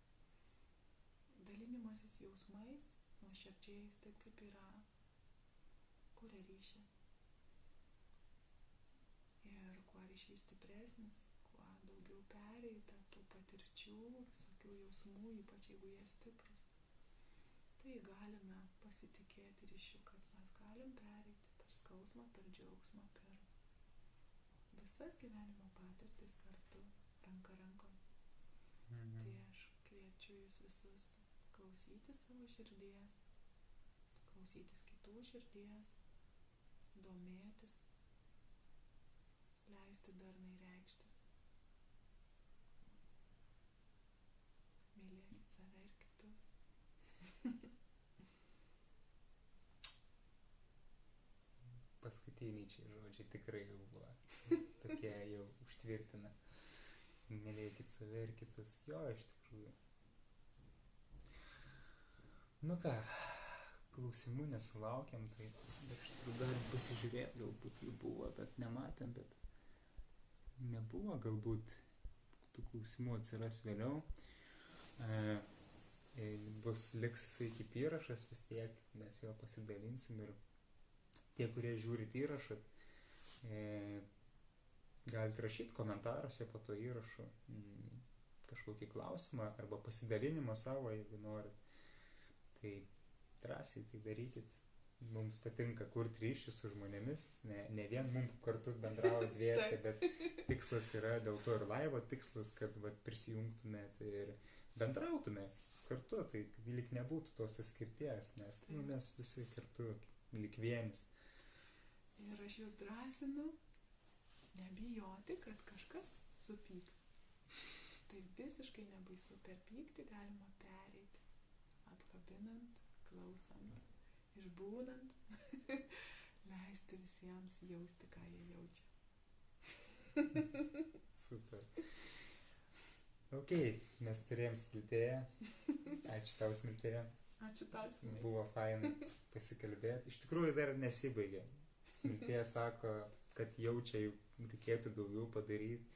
S2: Dalinimasis jausmais, nuoširdžiais, taip kaip yra, kuria ryšį. Ir kuo ryšys stipresnis, kuo daugiau pereita tų patirčių, visokių jausmų, ypač jeigu jie stiprus, tai įgalina pasitikėti ryšiu, kad mes galim pereiti per skausmą, per džiaugsmą, per visas gyvenimo patirtis kartu, ranka rankon. Tai aš kviečiu jūs visus klausytis savo širdies, klausytis kitų širdies, domėtis, leisti darnai reikštis. Mylėkit save ir kitus.
S1: Paskutiniai čia žodžiai tikrai jau buvo tokie jau užtvirtina. Mylėkit save ir kitus. Jo, iš tikrųjų. Nu ką, klausimų nesulaukiam, tai iš tikrųjų galim pasižiūrėti, galbūt jų buvo, bet nematėm, bet nebuvo, galbūt tų klausimų atsiras vėliau. Liks jisai kaip įrašas, vis tiek mes jo pasidalinsim ir tie, kurie žiūrit įrašą, galite rašyti komentaruose po to įrašu kažkokį klausimą arba pasidalinimą savo, jeigu norit. Tai drąsiai tai darykit. Mums patinka kurti ryšį su žmonėmis, ne vien mums kartu bendrauti dviese, bet tikslas yra dėl to ir laivo tikslas, kad prisijungtumėt ir bendrautumėt kartu, tai lyg nebūtų tos skirties, nes mes visi kartu lyg vienis.
S2: Ir aš jūs drąsinu nebijoti, kad kažkas supyks. Tai visiškai nebaisu, per pyktį galima pereiti, apkabinant, klausant, išbūnant, leisti visiems jausti, ką jie jaučia.
S1: Super. Ok, mes turėjom Smiltėją. Ačiū tau, Smiltėja.
S2: Ačiū tau, Smiltėja.
S1: Buvo faina pasikalbėti. Iš tikrųjų dar nesibaigė. Smiltėja sako, kad jaučia, reikėtų daugiau padaryti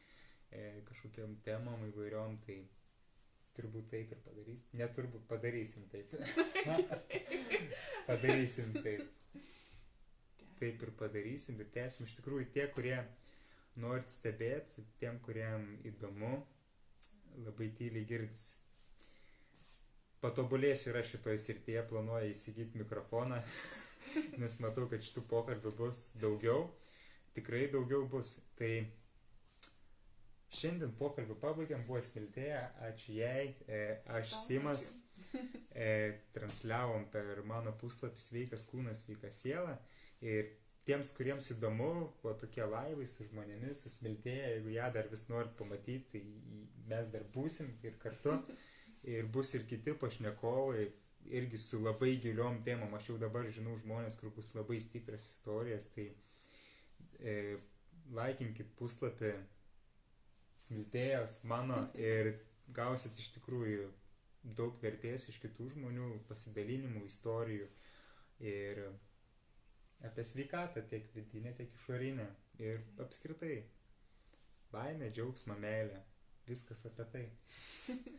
S1: kažkokiam temam įvairiom, tai turbūt taip ir padarysim. Neturbūt, padarysim taip. Padarysim taip. Taip ir padarysim ir tęsim. Iš tikrųjų, tie, kurie norit stebėti, tiem, kuriem įdomu, labai tyliai girdisi. Patobulėsiu ir aš šitoj srityje, planuoju įsigyti mikrofoną, nes matau, kad šitų pokalbių bus daugiau. Tikrai daugiau bus. Tai šiandien pokalbį pabaigiam, buvo Smiltėja, ačiū jai, aš Simas, transliavom per mano puslapį Sveikas kūnas, sveika siela ir tiems, kuriems įdomu, buvo tokie laivai su žmonėmis, su Smiltėja, jeigu ją dar vis norit pamatyti, tai mes dar būsim ir kartu ir bus ir kiti pašnekovai, irgi su labai giliom temom, aš jau dabar žinau žmonės, kur bus labai stiprios istorijas, tai laikinkit puslapį Smiltėjos mano ir gausit iš tikrųjų daug vertės iš kitų žmonių, pasidalinimų, istorijų ir apie sveikatą tiek vidinę, tiek išorinę ir apskritai laimę, džiaugsmą, meilę, viskas apie tai.
S2: Taip.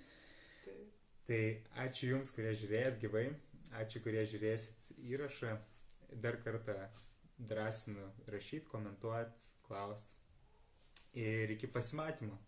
S1: Tai ačiū Jums, kurie žiūrėjot gyvai, ačiū, kurie žiūrėsit įrašą, dar kartą drąsinu rašyti, komentuoti, klausti ir iki pasimatymo.